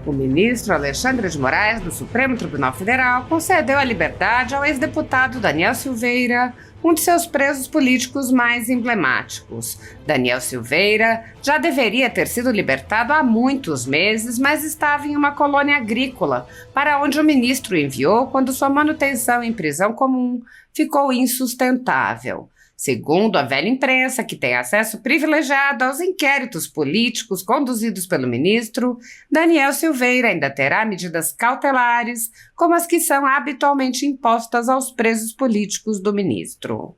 O ministro Alexandre de Moraes, do Supremo Tribunal Federal, concedeu a liberdade ao ex-deputado Daniel Silveira, um de seus presos políticos mais emblemáticos. Daniel Silveira já deveria ter sido libertado há muitos meses, mas estava em uma colônia agrícola, para onde o ministro o enviou quando sua manutenção em prisão comum ficou insustentável. Segundo a velha imprensa, que tem acesso privilegiado aos inquéritos políticos conduzidos pelo ministro, Daniel Silveira ainda terá medidas cautelares, como as que são habitualmente impostas aos presos políticos do ministro.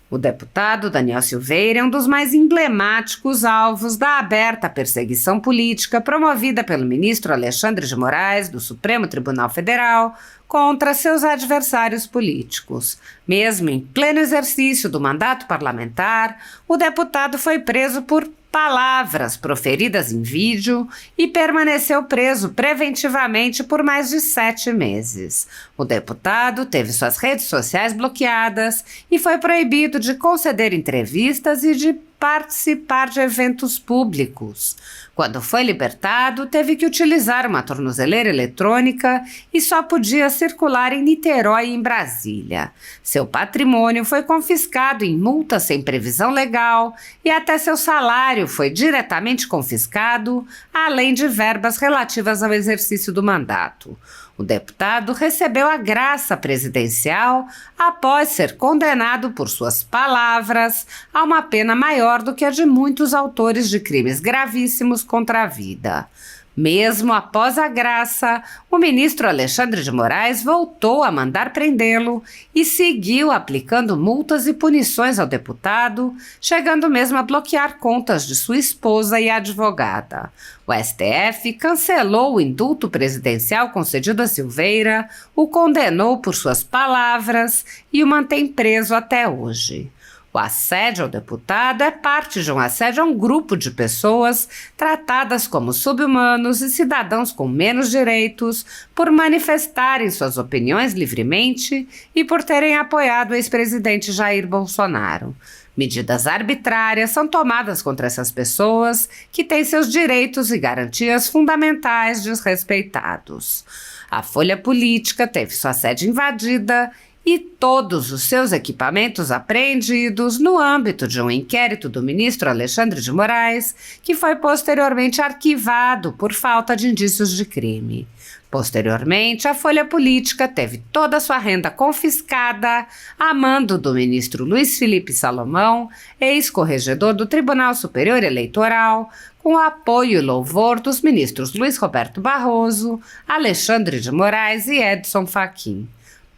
O deputado Daniel Silveira é um dos mais emblemáticos alvos da aberta perseguição política promovida pelo ministro Alexandre de Moraes, do Supremo Tribunal Federal, contra seus adversários políticos. Mesmo em pleno exercício do mandato parlamentar, o deputado foi preso por palavras proferidas em vídeo e permaneceu preso preventivamente por mais de 7 meses. O deputado teve suas redes sociais bloqueadas e foi proibido de conceder entrevistas e de participar de eventos públicos. Quando foi libertado, teve que utilizar uma tornozeleira eletrônica e só podia circular em Niterói e em Brasília. Seu patrimônio foi confiscado em multa sem previsão legal e até seu salário foi diretamente confiscado, além de verbas relativas ao exercício do mandato. O deputado recebeu a graça presidencial após ser condenado por suas palavras a uma pena maior do que a de muitos autores de crimes gravíssimos contra a vida. Mesmo após a graça, o ministro Alexandre de Moraes voltou a mandar prendê-lo e seguiu aplicando multas e punições ao deputado, chegando mesmo a bloquear contas de sua esposa e advogada. O STF cancelou o indulto presidencial concedido a Silveira, o condenou por suas palavras e o mantém preso até hoje. O assédio ao deputado é parte de um assédio a um grupo de pessoas tratadas como sub-humanos e cidadãos com menos direitos por manifestarem suas opiniões livremente e por terem apoiado o ex-presidente Jair Bolsonaro. Medidas arbitrárias são tomadas contra essas pessoas que têm seus direitos e garantias fundamentais desrespeitados. A Folha Política teve sua sede invadida e todos os seus equipamentos apreendidos no âmbito de um inquérito do ministro Alexandre de Moraes, que foi posteriormente arquivado por falta de indícios de crime. Posteriormente, a Folha Política teve toda a sua renda confiscada a mando do ministro Luiz Felipe Salomão, ex-corregedor do Tribunal Superior Eleitoral, com o apoio e louvor dos ministros Luiz Roberto Barroso, Alexandre de Moraes e Edson Fachin.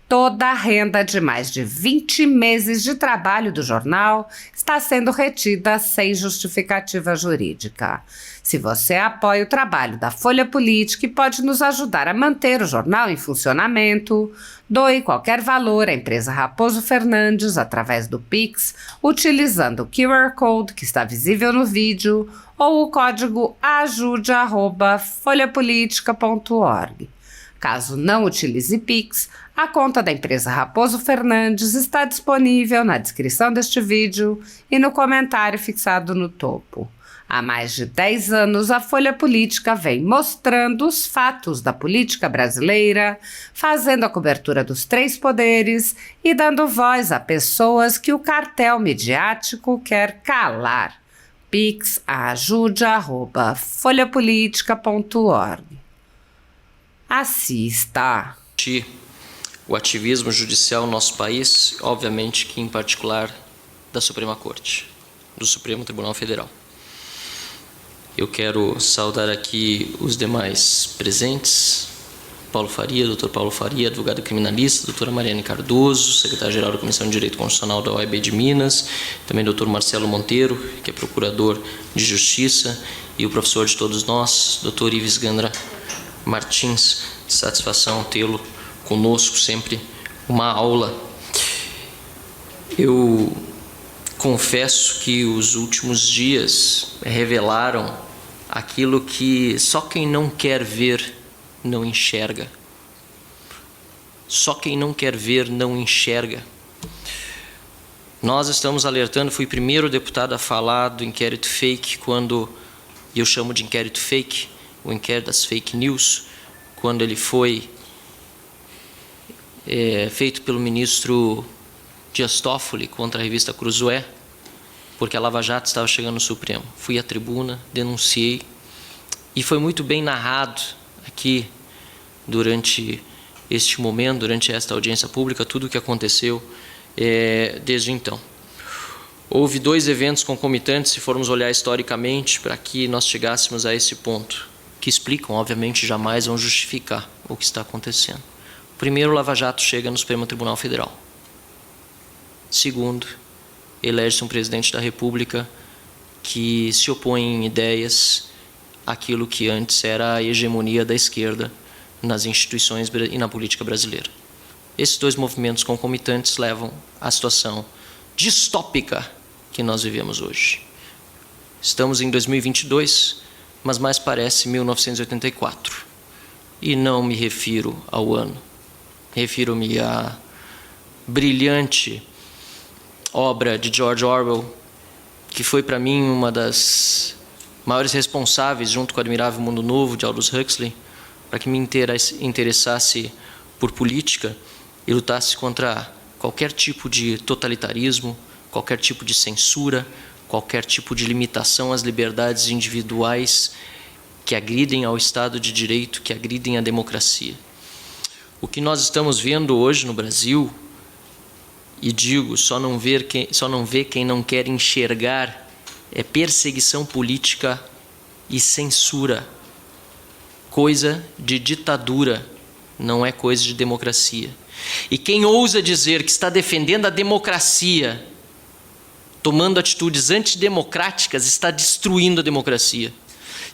Toda a renda de mais de 20 meses de trabalho do jornal está sendo retida sem justificativa jurídica. Se você apoia o trabalho da Folha Política e pode nos ajudar a manter o jornal em funcionamento, doe qualquer valor à empresa Raposo Fernandes através do Pix, utilizando o QR Code que está visível no vídeo ou o código ajude@folhapolitica.org. Caso não utilize Pix, a conta da empresa Raposo Fernandes está disponível na descrição deste vídeo e no comentário fixado no topo. Há mais de 10 anos, a Folha Política vem mostrando os fatos da política brasileira, fazendo a cobertura dos 3 poderes e dando voz a pessoas que o cartel midiático quer calar. Pix ajude@folhapolitica.org. Assista. O ativismo judicial no nosso país, obviamente que em particular da Suprema Corte, do Supremo Tribunal Federal. Eu quero saudar aqui os demais presentes, Paulo Faria, doutor Paulo Faria, advogado criminalista, doutora Mariane Cardoso, secretário-geral da Comissão de Direito Constitucional da OAB de Minas, também doutor Marcelo Monteiro, que é procurador de Justiça, e o professor de todos nós, doutor Ives Gandra Martins. Satisfação tê-lo conosco, sempre uma aula. Eu confesso que os últimos dias revelaram aquilo que só quem não quer ver não enxerga. Só quem não quer ver não enxerga. Nós estamos alertando, fui o primeiro deputado a falar do inquérito fake, quando eu chamo de inquérito fake, o inquérito das fake news, quando ele foi feito pelo ministro Dias Toffoli contra a revista Cruzoé, porque a Lava Jato estava chegando no Supremo. Fui à tribuna, denunciei, e foi muito bem narrado aqui durante este momento, durante esta audiência pública, tudo o que aconteceu desde então. Houve 2 eventos concomitantes, se formos olhar historicamente, para que nós chegássemos a esse ponto, que explicam, obviamente, jamais vão justificar o que está acontecendo. Primeiro, o Lava Jato chega no Supremo Tribunal Federal. Segundo, elege-se um presidente da República que se opõe em ideias àquilo que antes era a hegemonia da esquerda nas instituições e na política brasileira. Esses 2 movimentos concomitantes levam à situação distópica que nós vivemos hoje. Estamos em 2022, mas mais parece 1984. E não me refiro ao ano. Refiro-me à brilhante obra de George Orwell, que foi para mim uma das maiores responsáveis, junto com o Admirável Mundo Novo, de Aldous Huxley, para que me interessasse por política e lutasse contra qualquer tipo de totalitarismo, qualquer tipo de censura, qualquer tipo de limitação às liberdades individuais que agridem ao Estado de Direito, que agridem a democracia. O que nós estamos vendo hoje no Brasil, e digo, só não vê quem não quer enxergar, é perseguição política e censura. Coisa de ditadura, não é coisa de democracia. E quem ousa dizer que está defendendo a democracia, tomando atitudes antidemocráticas, está destruindo a democracia.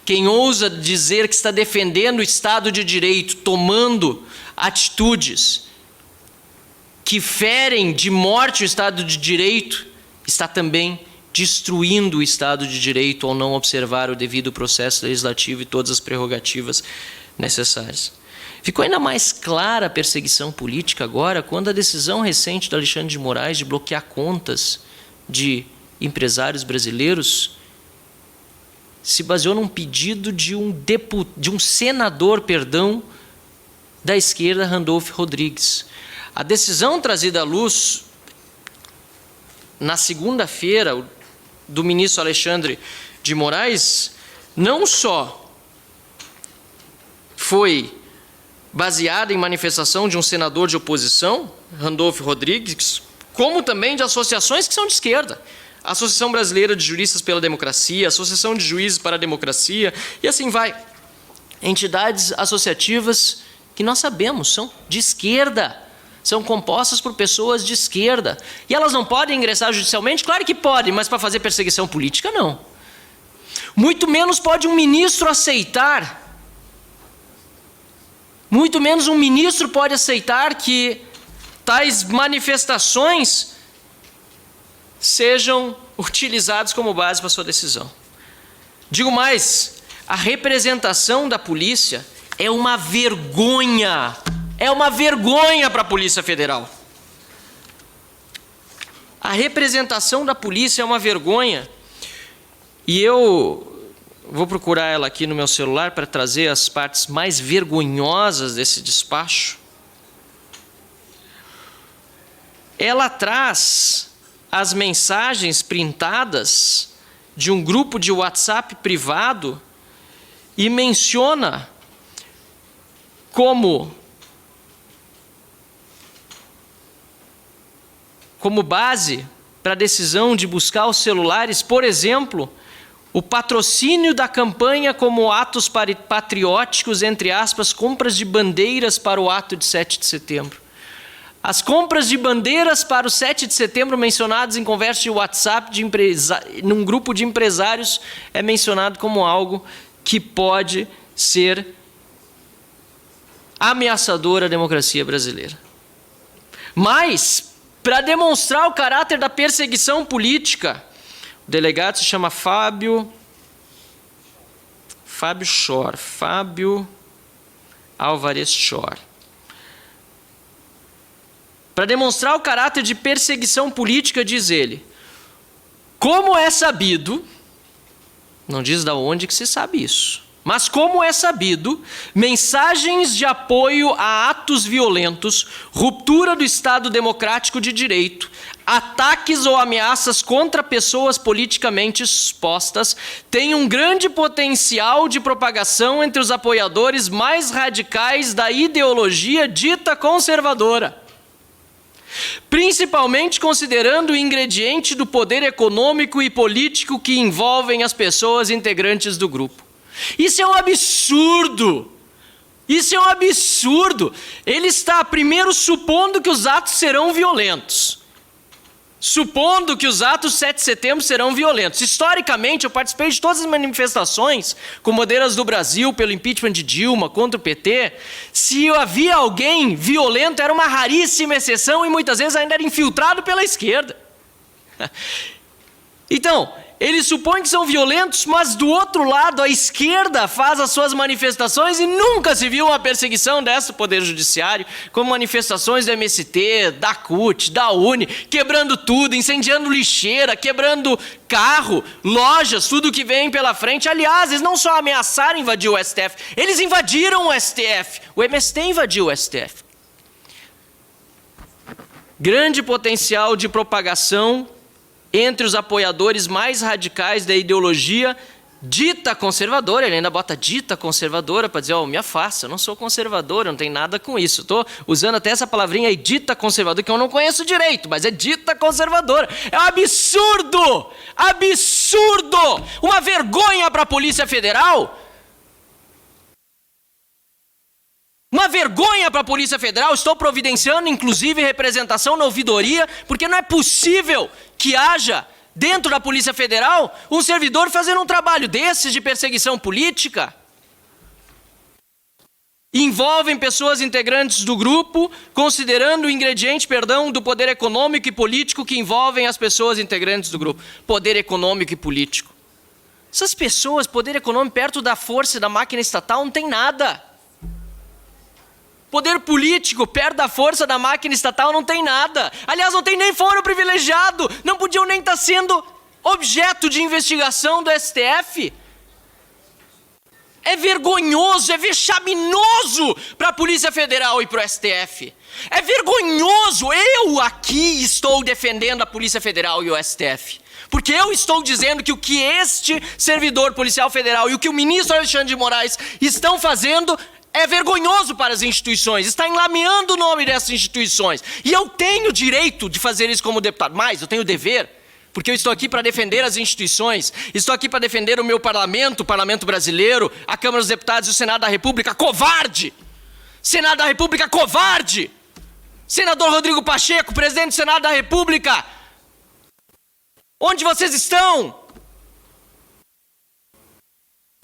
Quem ousa dizer que está defendendo o Estado de Direito, tomando atitudes que ferem de morte o Estado de Direito, está também destruindo o Estado de Direito ao não observar o devido processo legislativo e todas as prerrogativas necessárias. Ficou ainda mais clara a perseguição política agora, quando a decisão recente do Alexandre de Moraes de bloquear contas de empresários brasileiros se baseou num pedido de um senador, da esquerda, Randolph Rodrigues. A decisão trazida à luz na segunda-feira do ministro Alexandre de Moraes não só foi baseada em manifestação de um senador de oposição, Randolph Rodrigues, como também de associações que são de esquerda. A Associação Brasileira de Juristas pela Democracia, a Associação de Juízes para a Democracia, e assim vai. Entidades associativas que nós sabemos são de esquerda, são compostas por pessoas de esquerda. E elas não podem ingressar judicialmente? Claro que podem, mas para fazer perseguição política, não. Muito menos pode um ministro aceitar. Muito menos um ministro pode aceitar que tais manifestações sejam utilizadas como base para sua decisão. Digo mais, a representação da polícia é uma vergonha. É uma vergonha para a Polícia Federal. A representação da polícia é uma vergonha. E eu vou procurar ela aqui no meu celular para trazer as partes mais vergonhosas desse despacho. Ela traz as mensagens printadas de um grupo de WhatsApp privado e menciona como base para a decisão de buscar os celulares, por exemplo, o patrocínio da campanha como atos patrióticos, entre aspas, compras de bandeiras para o ato de 7 de setembro. As compras de bandeiras para o 7 de setembro mencionadas em conversa de WhatsApp num grupo de empresários é mencionado como algo que pode ser ameaçador à democracia brasileira. Mas, para demonstrar o caráter da perseguição política, o delegado se chama Fábio Álvares Schor. Para demonstrar o caráter de perseguição política, diz ele, como é sabido, não diz de onde que se sabe isso, Mas, como é sabido, mensagens de apoio a atos violentos, ruptura do Estado Democrático de Direito, ataques ou ameaças contra pessoas politicamente expostas têm um grande potencial de propagação entre os apoiadores mais radicais da ideologia dita conservadora, principalmente considerando o ingrediente do poder econômico e político que envolvem as pessoas integrantes do grupo. Isso é um absurdo! Isso é um absurdo! Ele está, primeiro, supondo que os atos serão violentos. Supondo que os atos 7 de setembro serão violentos. Historicamente, eu participei de todas as manifestações com bandeiras do Brasil, pelo impeachment de Dilma, contra o PT. Se havia alguém violento, era uma raríssima exceção e muitas vezes ainda era infiltrado pela esquerda. Então, eles supõem que são violentos, mas do outro lado, a esquerda faz as suas manifestações e nunca se viu uma perseguição dessa do Poder Judiciário, como manifestações do MST, da CUT, da UNE, quebrando tudo, incendiando lixeira, quebrando carro, lojas, tudo que vem pela frente. Aliás, eles não só ameaçaram invadir o STF, eles invadiram o STF. O MST invadiu o STF. Grande potencial de propagação entre os apoiadores mais radicais da ideologia dita conservadora. Ele ainda bota dita conservadora para dizer, me afasta, eu não sou conservador, eu não tenho nada com isso. Estou usando até essa palavrinha aí, dita conservadora, que eu não conheço direito, mas é dita conservadora. É um absurdo! Absurdo! Uma vergonha para a Polícia Federal. Uma vergonha para a Polícia Federal. Estou providenciando, inclusive, representação na ouvidoria, porque não é possível que haja, dentro da Polícia Federal, um servidor fazendo um trabalho desses de perseguição política. Envolvem pessoas integrantes do grupo, considerando o ingrediente, do poder econômico e político que envolvem as pessoas integrantes do grupo. Poder econômico e político. Essas pessoas, poder econômico, perto da força e da máquina estatal, não tem nada. Poder político, perto da força da máquina estatal, não tem nada. Aliás, não tem nem foro privilegiado. Não podiam nem estar sendo objeto de investigação do STF. É vergonhoso, é vexaminoso para a Polícia Federal e para o STF. É vergonhoso. Eu aqui estou defendendo a Polícia Federal e o STF. Porque eu estou dizendo que o que este servidor policial federal e o que o ministro Alexandre de Moraes estão fazendo é vergonhoso para as instituições, está enlameando o nome dessas instituições. E eu tenho direito de fazer isso como deputado, mas eu tenho dever, porque eu estou aqui para defender as instituições, estou aqui para defender o meu parlamento, o parlamento brasileiro, a Câmara dos Deputados e o Senado da República. Covarde! Senado da República, covarde! Senador Rodrigo Pacheco, presidente do Senado da República, onde vocês estão?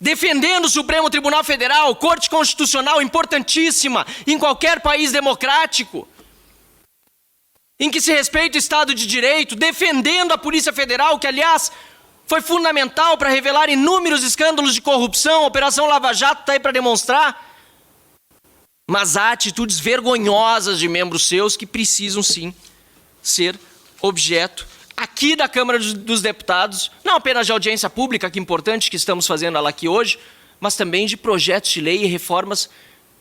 Defendendo o Supremo Tribunal Federal, Corte Constitucional importantíssima em qualquer país democrático, em que se respeita o Estado de Direito, defendendo a Polícia Federal, que aliás foi fundamental para revelar inúmeros escândalos de corrupção, a Operação Lava Jato está aí para demonstrar, mas há atitudes vergonhosas de membros seus que precisam sim ser objeto aqui da Câmara dos Deputados, não apenas de audiência pública, que é importante que estamos fazendo ela aqui hoje, mas também de projetos de lei e reformas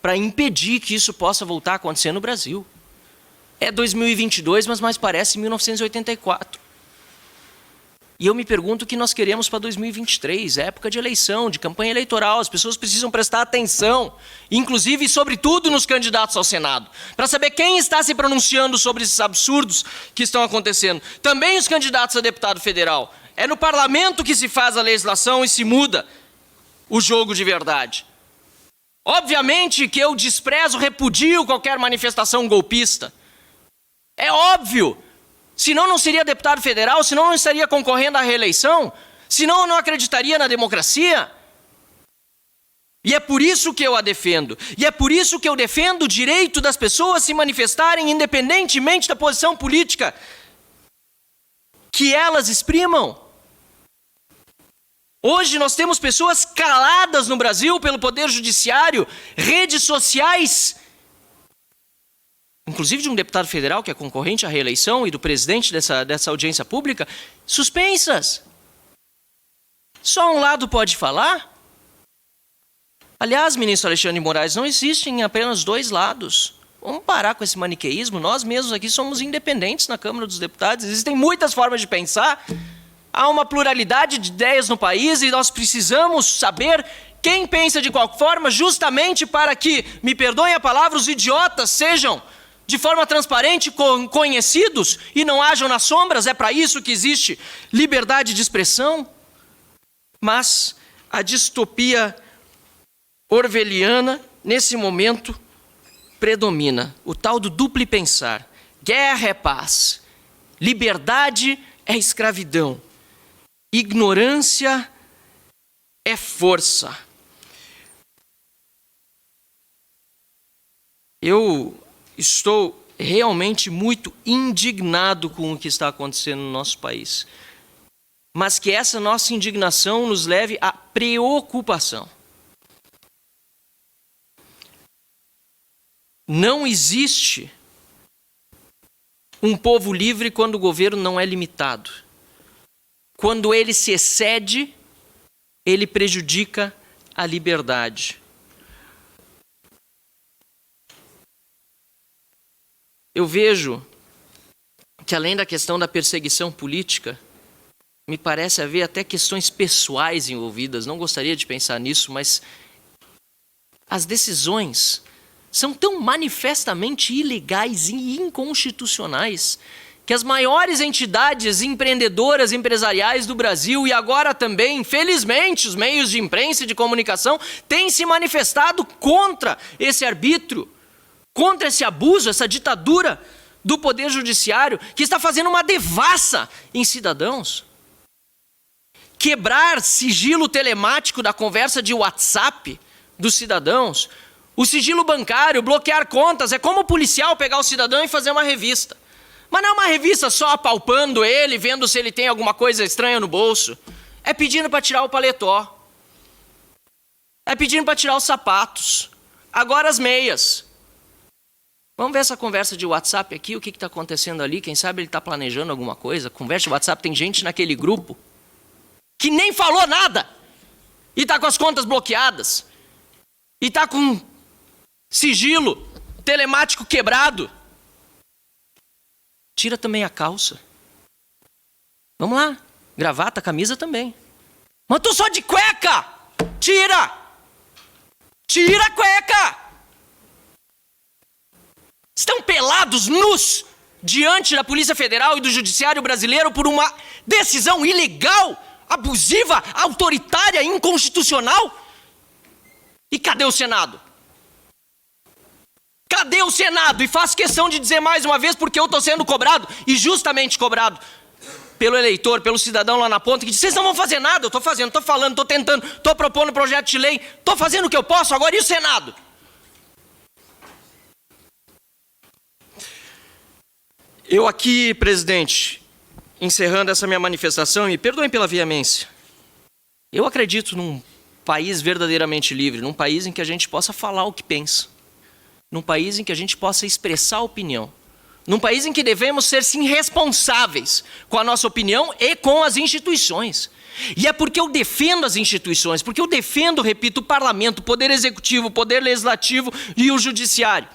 para impedir que isso possa voltar a acontecer no Brasil. É 2022, mas mais parece 1984. E eu me pergunto o que nós queremos para 2023, época de eleição, de campanha eleitoral. As pessoas precisam prestar atenção, inclusive e sobretudo nos candidatos ao Senado, para saber quem está se pronunciando sobre esses absurdos que estão acontecendo. Também os candidatos a deputado federal. É no parlamento que se faz a legislação e se muda o jogo de verdade. Obviamente que eu desprezo, repudio qualquer manifestação golpista. É óbvio. Senão não seria deputado federal, senão não estaria concorrendo à reeleição, senão eu não acreditaria na democracia. E é por isso que eu a defendo. E é por isso que eu defendo o direito das pessoas se manifestarem independentemente da posição política que elas exprimam. Hoje nós temos pessoas caladas no Brasil pelo Poder Judiciário, redes sociais, inclusive de um deputado federal que é concorrente à reeleição e do presidente dessa audiência pública, suspensas. Só um lado pode falar? Aliás, ministro Alexandre de Moraes, não existem apenas dois lados. Vamos parar com esse maniqueísmo. Nós mesmos aqui somos independentes na Câmara dos Deputados. Existem muitas formas de pensar. Há uma pluralidade de ideias no país e nós precisamos saber quem pensa de qual forma, justamente para que, me perdoem a palavra, os idiotas sejam de forma transparente conhecidos e não hajam nas sombras. É para isso que existe liberdade de expressão. Mas a distopia orwelliana, nesse momento, predomina. O tal do duplo pensar. Guerra é paz. Liberdade é escravidão. Ignorância é força. Eu estou realmente muito indignado com o que está acontecendo no nosso país. Mas que essa nossa indignação nos leve à preocupação. Não existe um povo livre quando o governo não é limitado. Quando ele se excede, ele prejudica a liberdade. Eu vejo que, além da questão da perseguição política, me parece haver até questões pessoais envolvidas. Não gostaria de pensar nisso, mas as decisões são tão manifestamente ilegais e inconstitucionais que as maiores entidades empreendedoras, empresariais do Brasil e agora também, infelizmente, os meios de imprensa e de comunicação têm se manifestado contra esse arbítrio, contra esse abuso, essa ditadura do Poder Judiciário que está fazendo uma devassa em cidadãos. Quebrar sigilo telemático da conversa de WhatsApp dos cidadãos, o sigilo bancário, bloquear contas, é como o policial pegar o cidadão e fazer uma revista. Mas não é uma revista só apalpando ele, vendo se ele tem alguma coisa estranha no bolso. É pedindo para tirar o paletó. É pedindo para tirar os sapatos. Agora as meias. Vamos ver essa conversa de WhatsApp aqui, o que está acontecendo ali. Quem sabe ele está planejando alguma coisa. Conversa de WhatsApp, tem gente naquele grupo que nem falou nada. E está com as contas bloqueadas. E está com sigilo telemático quebrado. Tira também a calça. Vamos lá. Gravata, camisa também. Mas tô só de cueca! Tira! Tira a cueca! Estão pelados, nus, diante da Polícia Federal e do Judiciário brasileiro por uma decisão ilegal, abusiva, autoritária, inconstitucional? E cadê o Senado? Cadê o Senado? E faço questão de dizer mais uma vez, porque eu estou sendo cobrado, e justamente cobrado, pelo eleitor, pelo cidadão lá na ponta, que diz, vocês não vão fazer nada, eu estou fazendo, estou falando, estou tentando, estou propondo projeto de lei, estou fazendo o que eu posso, agora e o Senado? Eu aqui, presidente, encerrando essa minha manifestação, e me perdoem pela veemência, eu acredito num país verdadeiramente livre, num país em que a gente possa falar o que pensa, num país em que a gente possa expressar opinião, num país em que devemos ser, sim, responsáveis com a nossa opinião e com as instituições. E é porque eu defendo as instituições, porque eu defendo, repito, o parlamento, o poder executivo, o poder legislativo e o judiciário.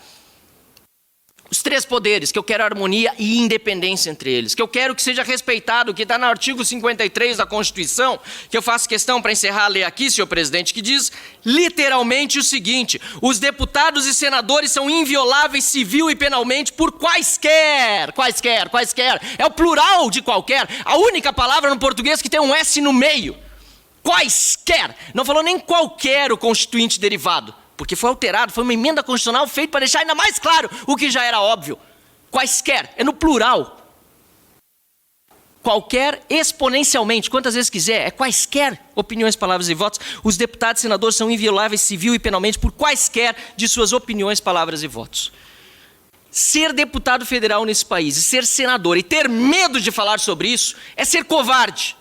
Os três poderes, que eu quero harmonia e independência entre eles, que eu quero que seja respeitado, o que está no artigo 53 da Constituição, que eu faço questão para encerrar a ler aqui, senhor presidente, que diz literalmente o seguinte: os deputados e senadores são invioláveis civil e penalmente por quaisquer, é o plural de qualquer, a única palavra no português que tem um S no meio, quaisquer, não falou nem qualquer o constituinte derivado, porque foi alterado, foi uma emenda constitucional feita para deixar ainda mais claro o que já era óbvio. Quaisquer, é no plural. Qualquer exponencialmente, quantas vezes quiser, é quaisquer opiniões, palavras e votos. Os deputados e senadores são invioláveis civil e penalmente por quaisquer de suas opiniões, palavras e votos. Ser deputado federal nesse país e ser senador e ter medo de falar sobre isso é ser covarde.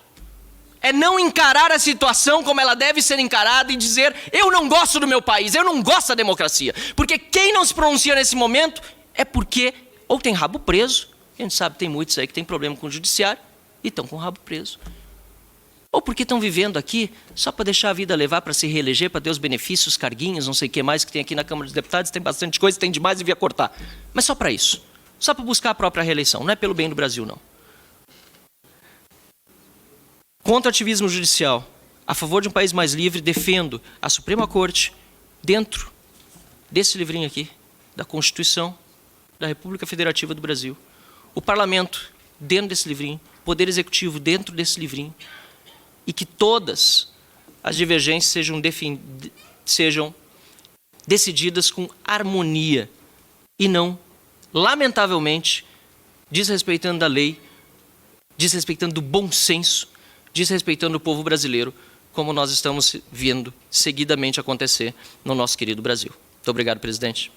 É não encarar a situação como ela deve ser encarada e dizer, eu não gosto do meu país, eu não gosto da democracia. Porque quem não se pronuncia nesse momento é porque ou tem rabo preso, a gente sabe que tem muitos aí que tem problema com o judiciário e estão com o rabo preso. ou porque estão vivendo aqui só para deixar a vida levar, para se reeleger, para ter os benefícios, carguinhos, não sei o que mais que tem aqui na Câmara dos Deputados, tem bastante coisa, tem demais e devia cortar. Mas só para isso, só para buscar a própria reeleição, não é pelo bem do Brasil, não. Contra o ativismo judicial, a favor de um país mais livre, defendo a Suprema Corte dentro desse livrinho aqui, da Constituição da República Federativa do Brasil. O Parlamento dentro desse livrinho, o Poder Executivo dentro desse livrinho, e que todas as divergências sejam decididas com harmonia e não, lamentavelmente, desrespeitando da lei, desrespeitando do bom senso, desrespeitando o povo brasileiro, como nós estamos vendo seguidamente acontecer no nosso querido Brasil. Muito obrigado, presidente.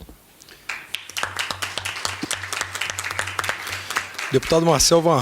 Deputado Marcel Van